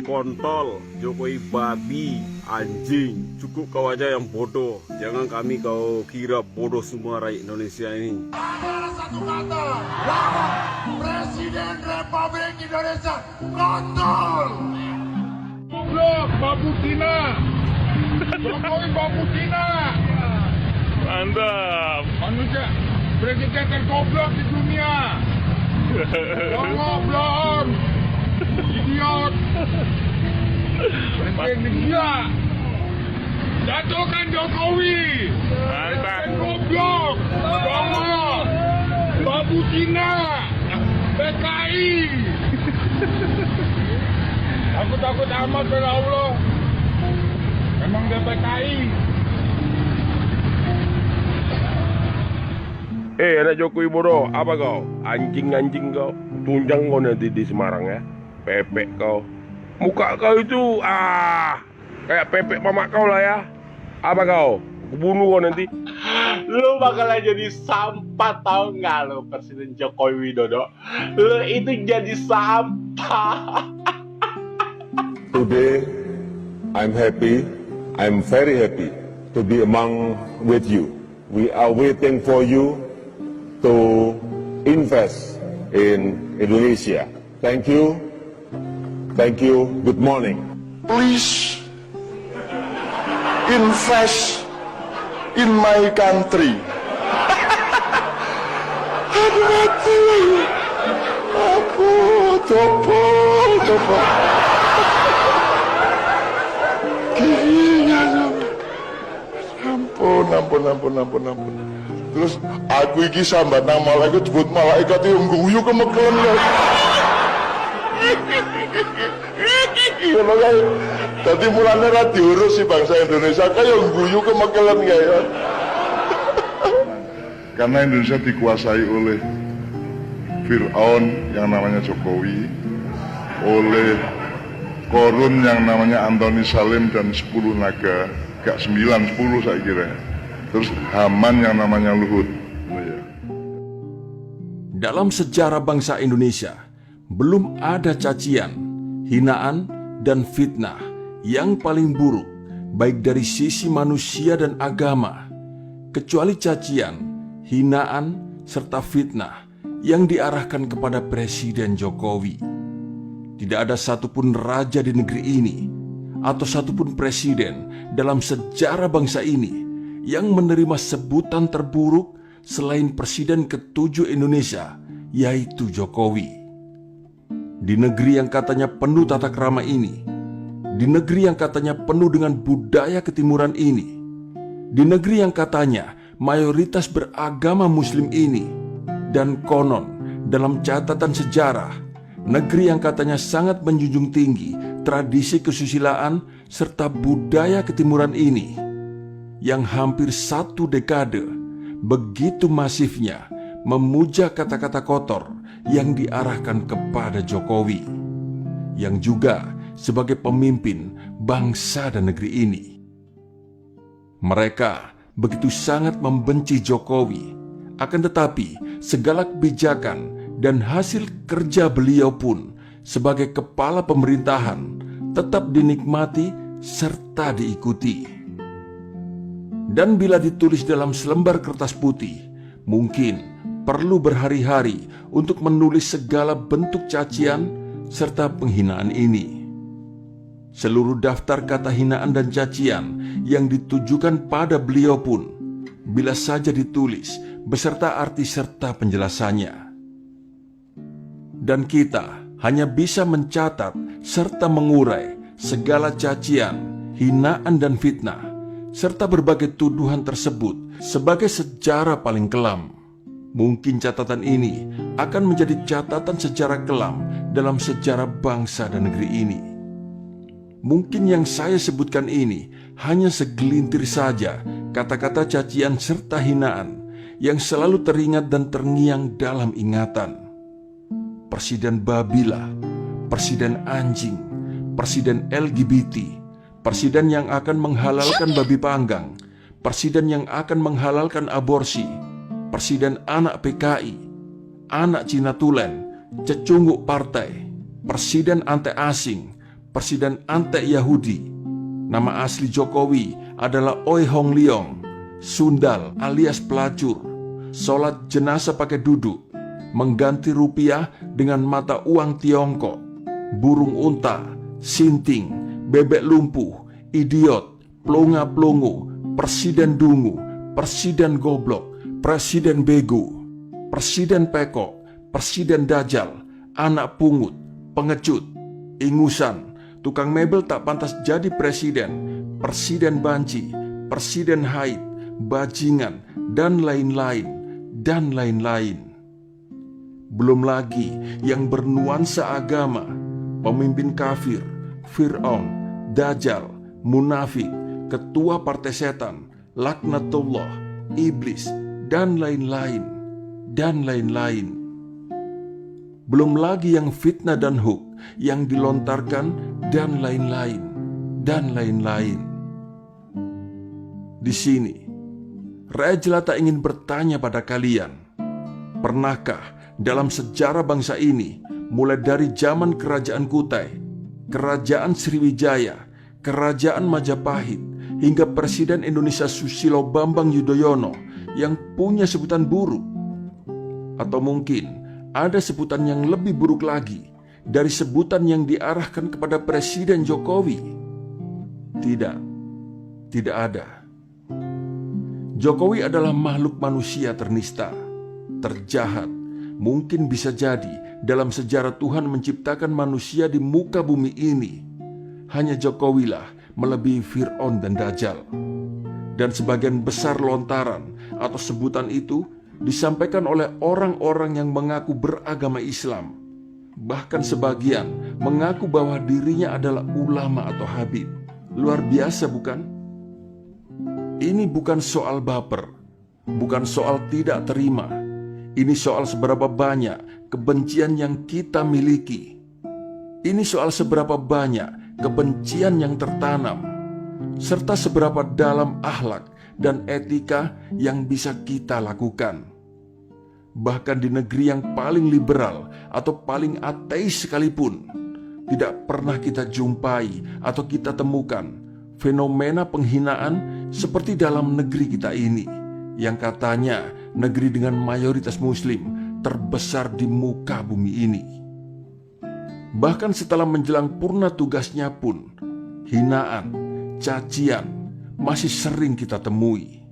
Kontol, Jokowi babi, anjing. Cukup kau aja yang bodoh. Jangan kami kau kira bodoh semua rakyat Indonesia ini. Ada satu kata, bahwa Presiden Republik Indonesia kontol. Goblok, babu Cina. Jokowi babu Cina. Mantap. Manusia presiden tergoblok di dunia. Goblok. Idiot. Presiden gila. Jatuhkan Jokowi. Mantap. Presiden goblok. Goblok. Babu Cina. PKI. Takut amat pada Allah. Emang dia PKI. Anak Jokowi bodoh, apa kau? Anjing kau. Tunjang kau nanti di Semarang ya. Pepek kau. Muka kau itu kayak pepek mamak kau lah ya. Apa kau? Kubunuh kau nanti. Lu bakalan jadi sampah, tau nggak lu Presiden Jokowi Widodo? Lu itu jadi sampah. Today, I'm happy. I'm very happy to be among with you. We are waiting for you to invest in Indonesia. Thank you. Thank you. Good morning. Please invest in my country. Aduh mati. Aku coba. Ampun. Terus aku iki sambat nang malaikat jebut malaikat yang guyu kemekelen ya. Ngono kae. Dadi mulane ra diurus si bangsa Indonesia kaya guyu kemekelen ya. Karena Indonesia dikuasai oleh Fir'aun yang namanya Jokowi, oleh Korun yang namanya Antoni Salim dan 10 naga, gak 9, 10 saya kira. Terus Haman yang namanya Luhut. Dalam sejarah bangsa Indonesia, belum ada cacian, hinaan, dan fitnah yang paling buruk, baik dari sisi manusia dan agama, kecuali cacian, hinaan, serta fitnah yang diarahkan kepada Presiden Jokowi. Tidak ada satupun raja di negeri ini, atau satupun presiden dalam sejarah bangsa ini yang menerima sebutan terburuk selain Presiden ke-7 Indonesia, yaitu Jokowi. Di negeri yang katanya penuh tata krama ini, di negeri yang katanya penuh dengan budaya ketimuran ini, di negeri yang katanya mayoritas beragama Muslim ini, dan konon dalam catatan sejarah, negeri yang katanya sangat menjunjung tinggi tradisi kesusilaan serta budaya ketimuran ini, yang hampir 1 dekade begitu masifnya memuja kata-kata kotor yang diarahkan kepada Jokowi, yang juga sebagai pemimpin bangsa dan negeri ini. Mereka begitu sangat membenci Jokowi, akan tetapi segala kebijakan dan hasil kerja beliau pun sebagai kepala pemerintahan tetap dinikmati serta diikuti. Dan bila ditulis dalam selembar kertas putih, mungkin perlu berhari-hari untuk menulis segala bentuk cacian serta penghinaan ini. Seluruh daftar kata hinaan dan cacian yang ditujukan pada beliau pun, bila saja ditulis beserta arti serta penjelasannya. Dan kita hanya bisa mencatat serta mengurai segala cacian, hinaan dan fitnah, serta berbagai tuduhan tersebut sebagai sejarah paling kelam. Mungkin catatan ini akan menjadi catatan sejarah kelam dalam sejarah bangsa dan negeri ini. Mungkin yang saya sebutkan ini hanya segelintir saja kata-kata cacian serta hinaan yang selalu teringat dan terngiang dalam ingatan. Presiden Babila, Presiden Anjing, Presiden LGBT, Presiden yang akan menghalalkan babi panggang, Presiden yang akan menghalalkan aborsi, Presiden anak PKI, anak Cina Tulen, cecunguk partai, Presiden anti asing, presiden anti-Yahudi. Nama asli Jokowi adalah Oi Hong Leong, sundal alias pelacur, sholat jenazah pakai duduk, mengganti rupiah dengan mata uang Tiongkok, burung unta, sinting, bebek lumpuh, idiot, plonga-plongo, presiden dungu, presiden goblok, presiden bego, presiden pekok, presiden dajal, anak pungut, pengecut, ingusan, tukang mebel tak pantas jadi presiden, presiden banci, presiden haid, bajingan, dan lain-lain, dan lain-lain. Belum lagi yang bernuansa agama, pemimpin kafir, Fir'aun, Dajjal, munafik, ketua partai setan, laknatullah, iblis, dan lain-lain, dan lain-lain. Belum lagi yang fitnah dan hoax yang dilontarkan, dan lain-lain, dan lain-lain. Di sini, rakyat jelata ingin bertanya pada kalian, pernahkah dalam sejarah bangsa ini, mulai dari zaman Kerajaan Kutai, Kerajaan Sriwijaya, Kerajaan Majapahit, hingga Presiden Indonesia Susilo Bambang Yudhoyono yang punya sebutan buruk? Atau mungkin ada sebutan yang lebih buruk lagi dari sebutan yang diarahkan kepada Presiden Jokowi? Tidak, tidak ada. Jokowi adalah makhluk manusia ternista, terjahat. Mungkin bisa jadi dalam sejarah Tuhan menciptakan manusia di muka bumi ini, hanya Jokowilah melebihi Fir'aun dan Dajjal. Dan sebagian besar lontaran atau sebutan itu disampaikan oleh orang-orang yang mengaku beragama Islam. Bahkan sebagian mengaku bahwa dirinya adalah ulama atau habib. Luar biasa, bukan? Ini bukan soal baper, bukan soal tidak terima. Ini soal seberapa banyak kebencian yang kita miliki. Ini soal seberapa banyak kebencian yang tertanam, serta seberapa dalam akhlak dan etika yang bisa kita lakukan. Bahkan di negeri yang paling liberal atau paling ateis sekalipun, tidak pernah kita jumpai atau kita temukan fenomena penghinaan seperti dalam negeri kita ini, yang katanya negeri dengan mayoritas muslim terbesar di muka bumi ini. Bahkan setelah menjelang purna tugasnya pun, hinaan, cacian masih sering kita temui.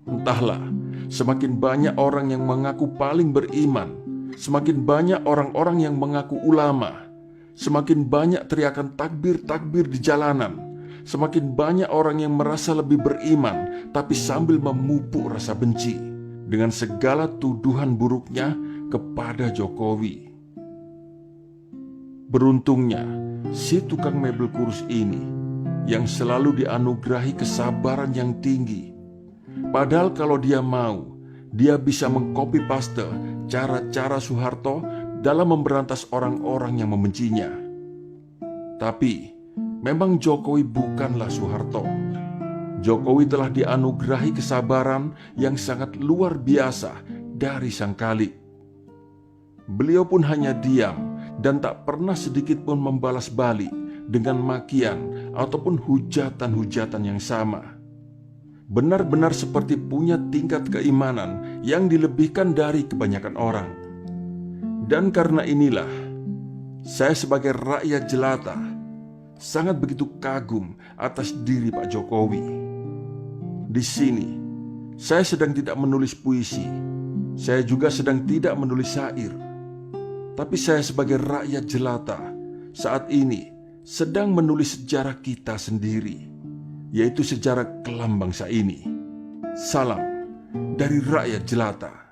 Entahlah, semakin banyak orang yang mengaku paling beriman, semakin banyak orang-orang yang mengaku ulama, semakin banyak teriakan takbir-takbir di jalanan, semakin banyak orang yang merasa lebih beriman tapi sambil memupuk rasa benci dengan segala tuduhan buruknya kepada Jokowi. Beruntungnya si tukang mebel kurus ini yang selalu dianugerahi kesabaran yang tinggi. Padahal kalau dia mau, dia bisa mengcopy paste cara-cara Soeharto dalam memberantas orang-orang yang membencinya. Tapi memang Jokowi bukanlah Soeharto. Jokowi telah dianugerahi kesabaran yang sangat luar biasa dari Sang Khalik. Beliau pun hanya diam dan tak pernah sedikit pun membalas balik dengan makian ataupun hujatan-hujatan yang sama. Benar-benar seperti punya tingkat keimanan yang dilebihkan dari kebanyakan orang. Dan karena inilah, saya sebagai rakyat jelata sangat begitu kagum atas diri Pak Jokowi. Di sini, saya sedang tidak menulis puisi, saya juga sedang tidak menulis syair. Tapi saya sebagai rakyat jelata saat ini sedang menulis sejarah kita sendiri, yaitu sejarah kelam bangsa ini. Salam dari rakyat jelata.